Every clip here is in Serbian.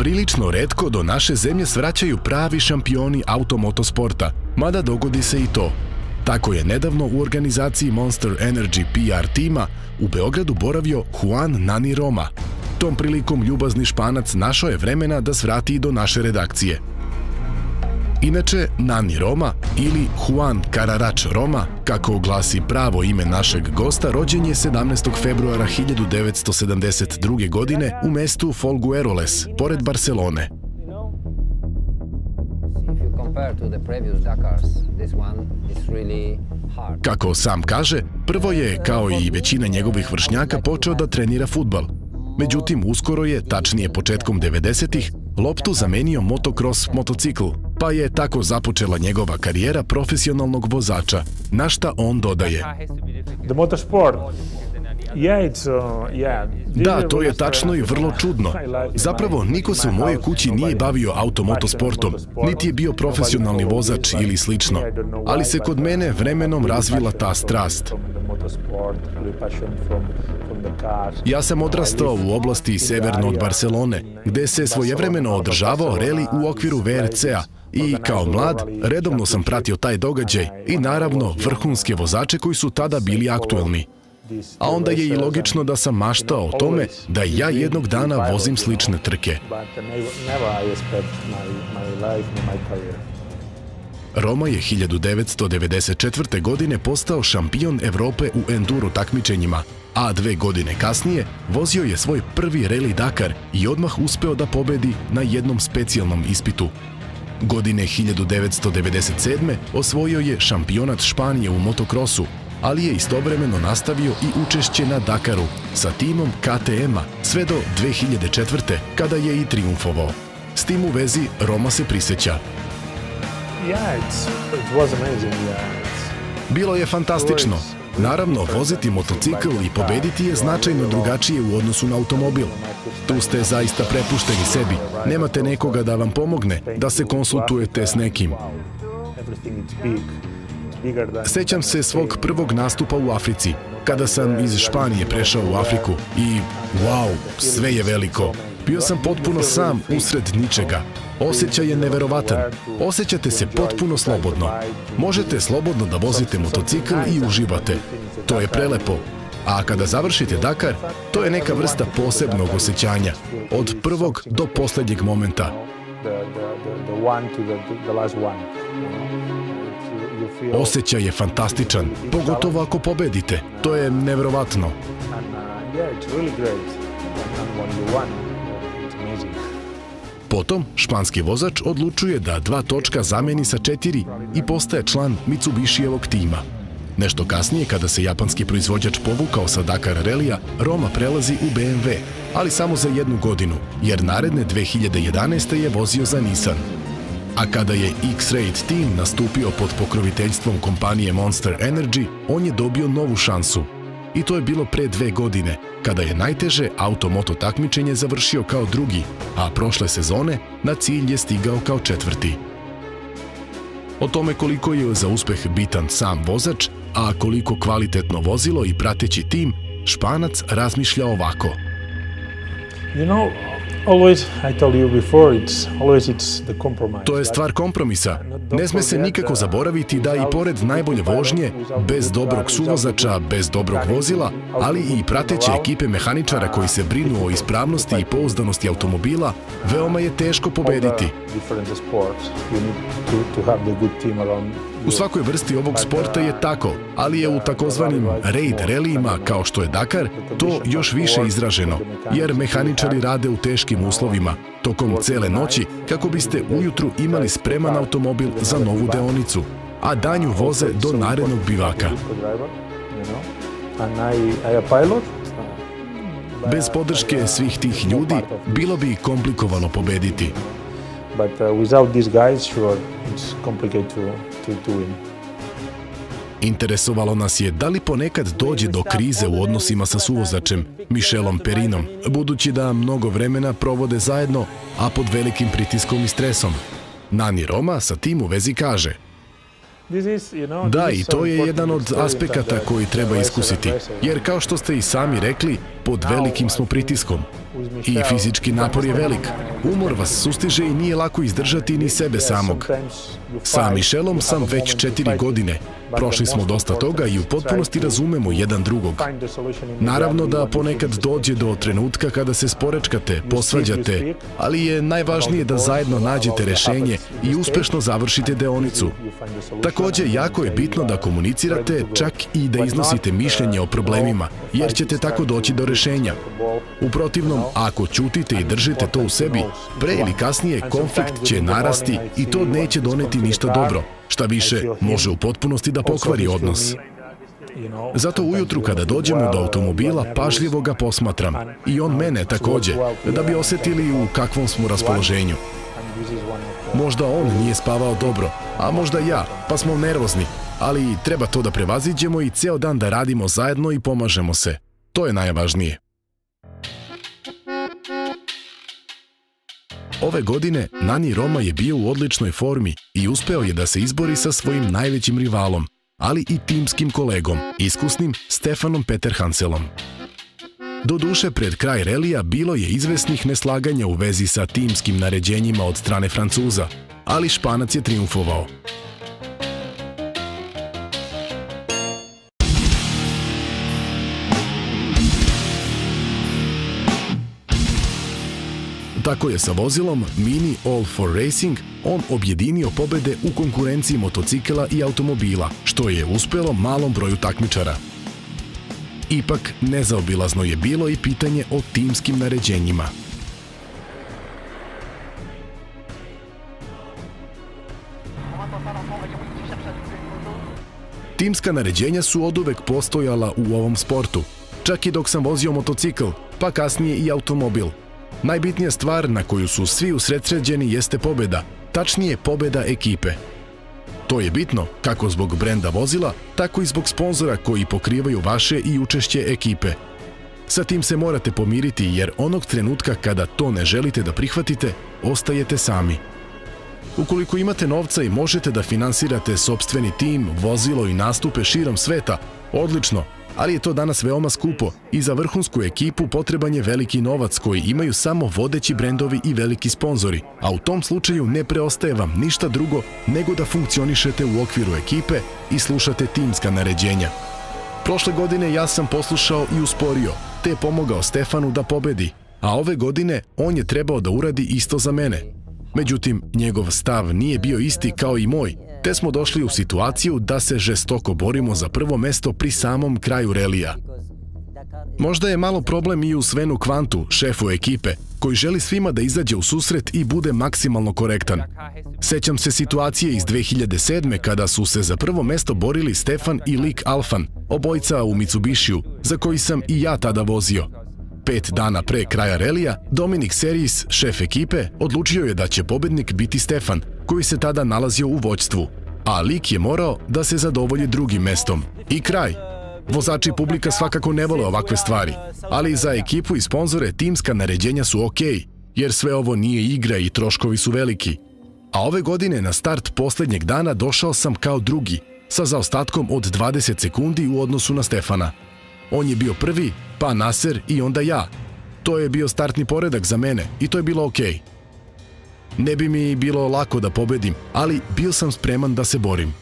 Prilično retko do naše zemlje svraćaju pravi šampioni automotosporta, mada dogodi se i to. Tako je nedavno u organizaciji Monster Energy PR tima u Beogradu boravio Juan Nani Roma. Tom prilikom ljubazni Španac našao je vremena da svrati i do naše redakcije. Inače, Nani Roma ili Juan Cararač Roma, kako glasi pravo ime našeg gosta, rođen je 17. februara 1972. godine u mestu Folgueroles, pored Barcelone. Kako sam kaže, prvo je, kao i većina njegovih vršnjaka, počeo da trenira fudbal. Međutim, uskoro je, tačnije početkom 90-ih, loptu zamenio motocross motocikl, pa je tako započela njegova karijera profesionalnog vozača, na šta on dodaje. Da, to je tačno i vrlo čudno. Zapravo, niko se u mojoj kući nije bavio automotosportom, niti je bio profesionalni vozač ili slično, ali se kod mene vremenom razvila ta strast. Ja sam odrastao u oblasti severno od Barcelone, gde se svojevremeno održavao reli u okviru VRC-a i kao mlad redovno sam pratio taj događaj i naravno vrhunske vozače koji su tada bili aktuelni. A onda je i logično da sam maštao o tome da ja jednog dana vozim slične trke. Roma je 1994. godine postao šampion Evrope u enduro takmičenjima, a 2 godine kasnije vozio je svoj prvi Rally Dakar i odmah uspeo da pobedi na jednom specijalnom ispitu. Godine 1997. osvojio je šampionat Španije u motokrosu, ali je istovremeno nastavio i učešće na Dakaru sa timom KTM-a sve do 2004. kada je i triumfovao. S tim u vezi Roma se prisjeća. Bilo je fantastično. Naravno, voziti motocikl i pobediti je značajno drugačije u odnosu na automobil. Tu ste zaista prepušteni sebi. Nemate nekoga da vam pomogne, da se konsultujete s nekim. Sećam se svog prvog nastupa u Africi, kada sam iz Španije prešao u Afriku i wow, sve je veliko. Bio sam potpuno sam usred ničega. Osjećaj je neverovatan. Osjećate se potpuno slobodno. Možete slobodno da vozite motocikl i uživate. To je prelepo. A kada završite Dakar, to je neka vrsta posebnog osjećanja. Od prvog do poslednjeg momenta. Osjećaj je fantastičan, pogotovo ako pobedite. To je neverovatno. Potom, španski vozač odlučuje da 2 točka zameni sa 4 i postaje član Mitsubishijevog tima. Nešto kasnije, kada se japanski proizvođač povukao sa Dakar Rallija, Roma prelazi u BMW, ali samo za 1 godinu, jer naredne 2011. je vozio za Nissan. A kada je X-Raid tim nastupio pod pokroviteljstvom kompanije Monster Energy, on je dobio novu šansu. I to je bilo pre 2 godine, kada je najteže automoto takmičenje završio kao drugi, a prošle sezone na cilj je stigao kao 4. O tome koliko je za uspeh bitan sam vozač, a koliko kvalitetno vozilo i prateći tim, Španac razmišlja ovako. To je stvar kompromisa. Ne sme se nikako zaboraviti da i pored najbolje vožnje, bez dobrog suvozača, bez dobrog vozila, ali i prateće ekipe mehaničara koji se brinu o ispravnosti i pouzdanosti automobila, veoma je teško pobediti. U svakoj vrsti ovog sporta je tako, ali je u takozvanim raid relijima, kao što je Dakar, to još više izraženo, jer mehaničari rade u teškim uslovima, tokom cele noći, kako biste ujutru imali spreman automobil za novu deonicu, a danju voze do narednog bivaka. Bez podrške svih tih ljudi, bilo bi komplikovano pobediti. Interesovalo nas je da li ponekad dođe do krize u odnosima sa suvozačem, Michelom Perinom, budući da mnogo vremena provode zajedno, a pod velikim pritiskom i stresom. Nani Roma sa tim u vezi kaže: Da, i to je jedan od aspekata koji treba iskusiti, jer kao što ste i sami rekli, pod velikim smo pritiskom. I fizički napor je velik. Umor vas sustiže i nije lako izdržati ni sebe samog. Sa Michelom sam već 4 godine. Prošli smo dosta toga i u potpunosti razumemo jedan drugog. Naravno da ponekad dođe do trenutka kada se sporečkate, posvađate, ali je najvažnije da zajedno nađete rešenje i uspešno završite deonicu. Takođe, jako je bitno da komunicirate, čak i da iznosite mišljenje o problemima, jer ćete tako doći do rešenja. U protivnom, ako ćutite i držite to u sebi, pre ili kasnije konflikt će narasti i to neće doneti ništa dobro. Šta više, može u potpunosti da pokvari odnos. Zato ujutru kada dođemo do automobila, pažljivo ga posmatram. I on mene takođe, da bi osetili u kakvom smo raspoloženju. Možda on nije spavao dobro, a možda ja, pa smo nervozni. Ali treba to da prevaziđemo i ceo dan da radimo zajedno i pomažemo se. To je najvažnije. Ove godine Nani Roma je bio u odličnoj formi i uspeo je da se izbori sa svojim najvećim rivalom, ali i timskim kolegom, iskusnim Stefanom Peterhanselom. Doduše, pred kraj relija bilo je izvesnih neslaganja u vezi sa timskim naređenjima od strane Francuza, ali Španac je triumfovao. Tako je sa vozilom Mini All for Racing on objedinio pobede u konkurenciji motocikala i automobila, što je uspelo malom broju takmičara. Ipak, nezaobilazno je bilo i pitanje o timskim naređenjima. Timska naređenja su oduvek postojala u ovom sportu, čak i dok sam vozio motocikl, pa kasnije i automobil. Najbitnija stvar na koju su svi usredsređeni jeste pobeda, tačnije pobeda ekipe. To je bitno kako zbog brenda vozila, tako i zbog sponzora koji pokrivaju vaše i učešće ekipe. Sa tim se morate pomiriti jer onog trenutka kada to ne želite da prihvatite, ostajete sami. Ukoliko imate novca i možete da finansirate sopstveni tim, vozilo i nastupe širom sveta, odlično, ali je to danas veoma skupo i za vrhunsku ekipu potreban je veliki novac koji imaju samo vodeći brendovi i veliki sponzori, a u tom slučaju ne preostaje vam ništa drugo nego da funkcionišete u okviru ekipe i slušate timska naređenja. Prošle godine ja sam poslušao i usporio, te pomogao Stefanu da pobedi, a ove godine on je trebao da uradi isto za mene. Međutim, njegov stav nije bio isti kao i moj, te smo došli u situaciju da se žestoko borimo za prvo mesto pri samom kraju relija. Možda je malo problem i u Svenu Kvantu, šefu ekipe, koji želi svima da izađe u susret i bude maksimalno korektan. Sećam se situacije iz 2007. kada su se za prvo mesto borili Stefan i Lik Alfan, obojica u Mitsubishiju, za koji sam i ja tada vozio. 5 dana pre kraja relija, Dominik Seris, šef ekipe, odlučio je da će pobednik biti Stefan, koji se tada nalazio u vođstvu, a Lik je morao da se zadovolji drugim mestom. I kraj. Vozači i publika svakako ne vole ovakve stvari, ali za ekipu i sponzore timska naređenja su okej, jer sve ovo nije igra i troškovi su veliki. A ove godine na start poslednjeg dana došao sam kao drugi, sa zaostatkom od 20 sekundi u odnosu na Stefana. On je bio prvi, pa Naser i onda ja. To je bio startni poredak za mene i to je bilo okej. Ne bi mi bilo lako da pobedim, ali bio sam spreman da se borim.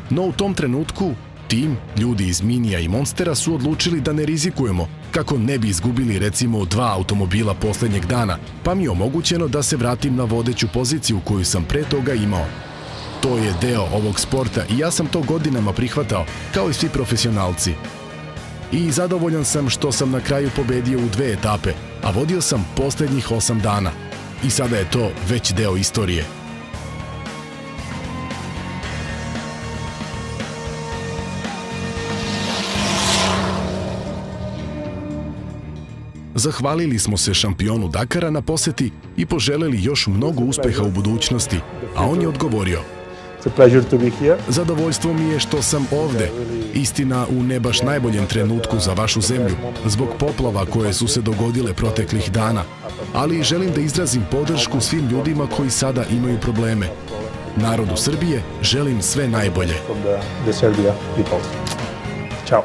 No u tom trenutku, tim, ljudi iz Minija i Monstera su odlučili da ne rizikujemo, kako ne bi izgubili recimo 2 automobila poslednjeg dana, pa mi je omogućeno da se vratim na vodeću poziciju koju sam pre toga imao. To je deo ovog sporta i ja sam to godinama prihvatao, kao i svi profesionalci. I zadovoljan sam što sam na kraju pobedio u 2 etape, a vodio sam poslednjih 8 dana. I sada je to već deo istorije. Zahvalili smo se šampionu Dakara na poseti i poželeli još mnogo uspeha u budućnosti, a on je odgovorio: Zadovoljstvo mi je što sam ovde. Istina, u ne baš najboljem trenutku za vašu zemlju, zbog poplava koje su se dogodile proteklih dana. Ali želim da izrazim podršku svim ljudima koji sada imaju probleme. Narodu Srbije želim sve najbolje. Ćao.